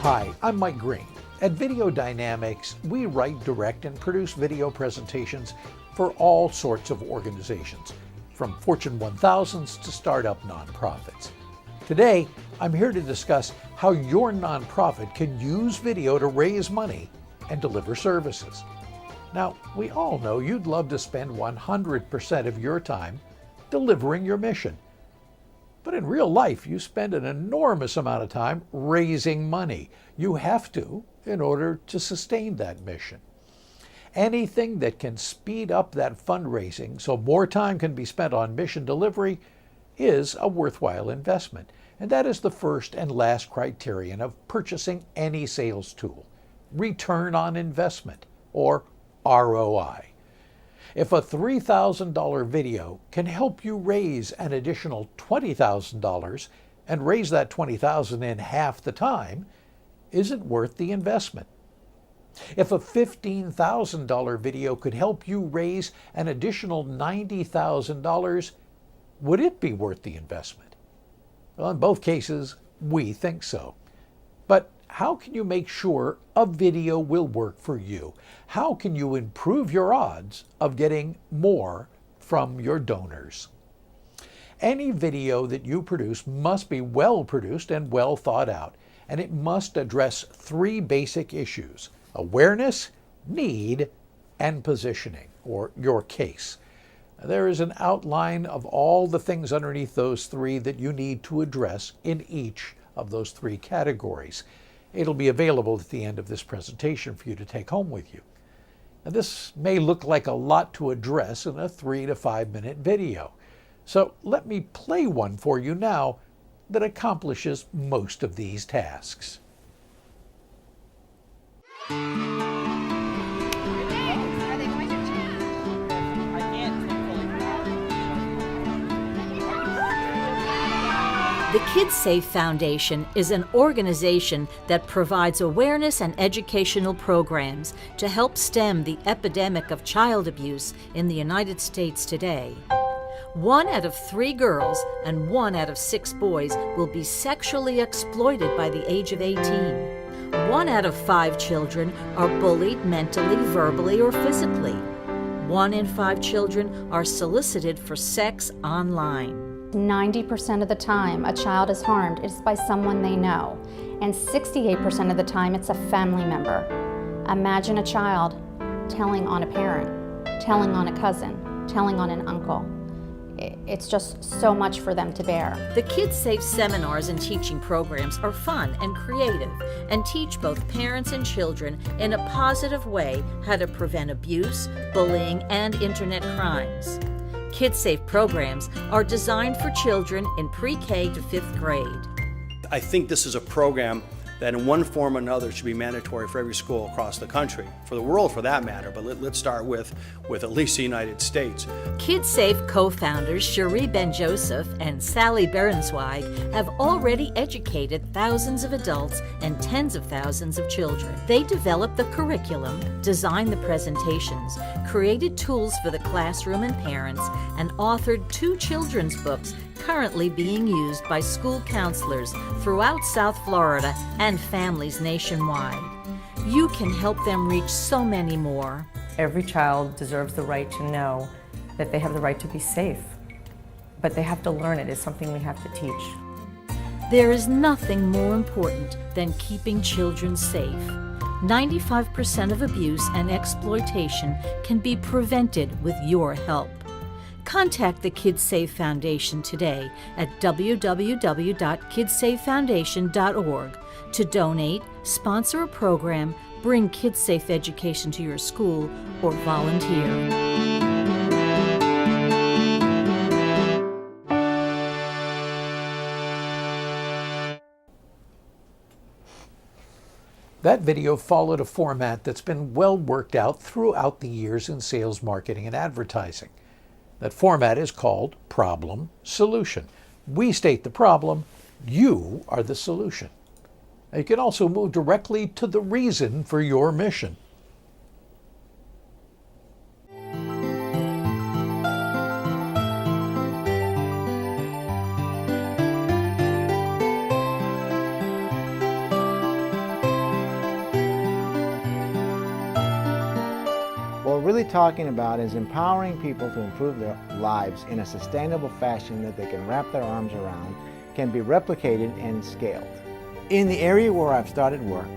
Hi, I'm Mike Green. At Video Dynamics, we write, direct, and produce video presentations for all sorts of organizations, from Fortune 1000s to startup nonprofits. Today, I'm here to discuss how your nonprofit can use video to raise money and deliver services. Now, we all know you'd love to spend 100% of your time delivering your mission. But in real life, you spend an enormous amount of time raising money. You have to in order to sustain that mission. Anything that can speed up that fundraising so more time can be spent on mission delivery is a worthwhile investment. And that is the first and last criterion of purchasing any sales tool: return on investment, or ROI. If a $3,000 video can help you raise an additional $20,000 and raise that $20,000 in half the time, is it worth the investment? If a $15,000 video could help you raise an additional $90,000, would it be worth the investment? Well, in both cases, we think so. But how can you make sure a video will work for you? How can you improve your odds of getting more from your donors? Any video that you produce must be well produced and well thought out, and it must address three basic issues: awareness, need, and positioning, or your case. There is an outline of all the things underneath those three that you need to address in each of those three categories. It'll be available at the end of this presentation for you to take home with you. Now, this may look like a lot to address in a 3 to 5 minute video. So let me play one for you now that accomplishes most of these tasks. The KidSafe Foundation is an organization that provides awareness and educational programs to help stem the epidemic of child abuse in the United States today. 1 out of 3 girls and 1 out of 6 boys will be sexually exploited by the age of 18. 1 out of 5 children are bullied mentally, verbally, or physically. 1 in 5 children are solicited for sex online. 90% of the time a child is harmed is by someone they know, and 68% of the time it's a family member. Imagine a child telling on a parent, telling on a cousin, telling on an uncle. It's just so much for them to bear. The KidSafe seminars and teaching programs are fun and creative and teach both parents and children in a positive way how to prevent abuse, bullying, and internet crimes. KidSafe programs are designed for children in pre-K to 5th grade. I think this is a program that in one form or another should be mandatory for every school across the country, for the world for that matter, but let's start with at least the United States. KidSafe co-founders Cherie Ben-Joseph and Sally Berensweig have already educated thousands of adults and tens of thousands of children. They developed the curriculum, designed the presentations, created tools for the classroom and parents, and authored 2 children's books currently being used by school counselors throughout South Florida and families nationwide. You can help them reach so many more. Every child deserves the right to know that they have the right to be safe, but they have to learn it. It's something we have to teach. There is nothing more important than keeping children safe. 95% of abuse and exploitation can be prevented with your help. Contact the KidSafe Foundation today at www.kidsafefoundation.org to donate, sponsor a program, bring KidSafe education to your school, or volunteer. That video followed a format that's been well worked out throughout the years in sales, marketing, and advertising. That format is called problem solution. We state the problem, you are the solution. Now, you can also move directly to the reason for your mission. really talking about is empowering people to improve their lives in a sustainable fashion that they can wrap their arms around, can be replicated and scaled. In the area where I've started work,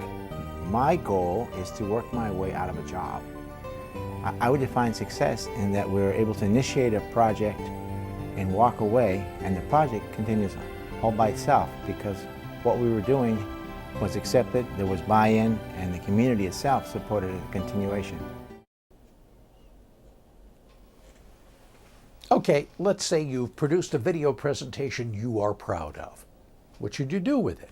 my goal is to work my way out of a job. I would define success in that we're able to initiate a project and walk away, and the project continues all by itself because what we were doing was accepted, there was buy-in, and the community itself supported a continuation. Okay, let's say you've produced a video presentation you are proud of. What should you do with it?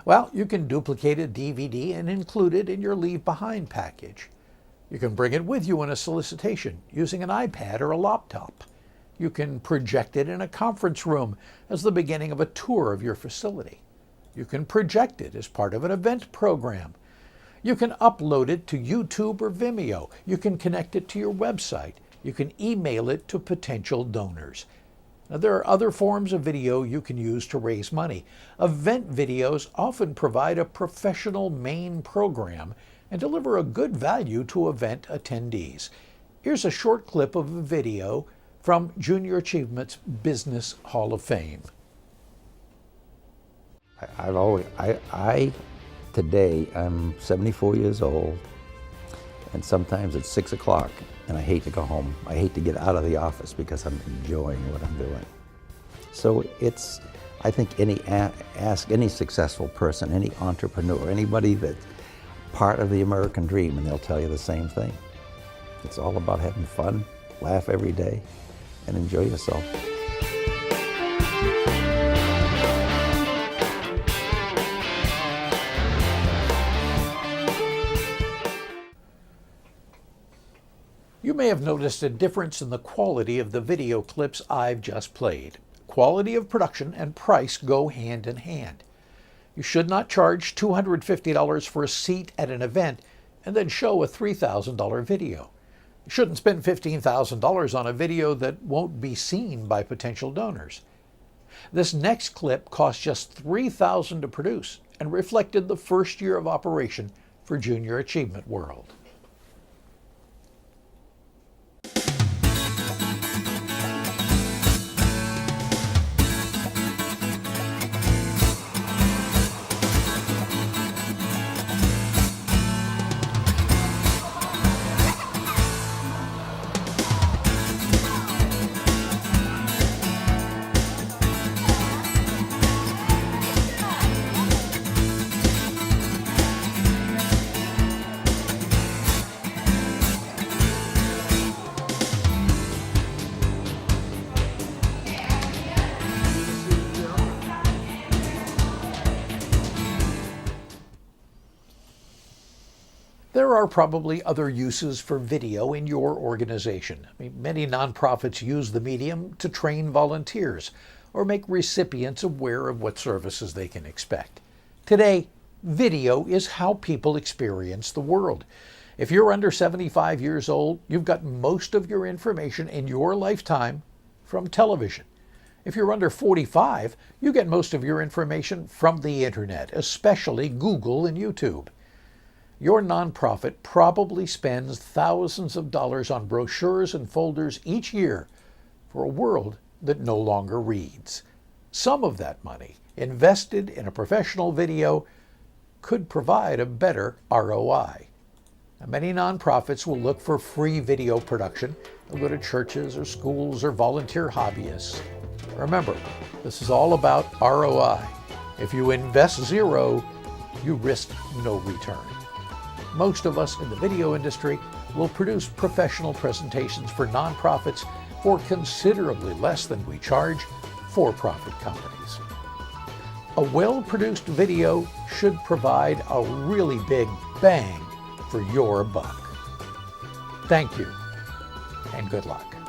Well, you can duplicate a DVD and include it in your Leave Behind package. You can bring it with you in a solicitation using an iPad or a laptop. You can project it in a conference room as the beginning of a tour of your facility. You can project it as part of an event program. You can upload it to YouTube or Vimeo. You can connect it to your website. You can email it to potential donors. Now, there are other forms of video you can use to raise money. Event videos often provide a professional main program and deliver a good value to event attendees. Here's a short clip of a video from Junior Achievement's Business Hall of Fame. Today, I'm 74 years old, and sometimes it's 6 o'clock, and I hate to go home. I hate to get out of the office because I'm enjoying what I'm doing. So I think ask any successful person, any entrepreneur, anybody that's part of the American dream, and they'll tell you the same thing. It's all about having fun, laugh every day, and enjoy yourself. You may have noticed a difference in the quality of the video clips I've just played. Quality of production and price go hand in hand. You should not charge $250 for a seat at an event and then show a $3,000 video. You shouldn't spend $15,000 on a video that won't be seen by potential donors. This next clip cost just $3,000 to produce and reflected the first year of operation for Junior Achievement World. There are probably other uses for video in your organization. Many nonprofits use the medium to train volunteers or make recipients aware of what services they can expect. Today, video is how people experience the world. If you're under 75 years old, you've got most of your information in your lifetime from television. If you're under 45, you get most of your information from the internet, especially Google and YouTube. Your nonprofit probably spends thousands of dollars on brochures and folders each year for a world that no longer reads. Some of that money, invested in a professional video, could provide a better ROI. Now, many nonprofits will look for free video production. They'll go to churches or schools or volunteer hobbyists. Remember, this is all about ROI. If you invest zero, you risk no return. Most of us in the video industry will produce professional presentations for nonprofits for considerably less than we charge for-profit companies. A well-produced video should provide a really big bang for your buck. Thank you, and good luck.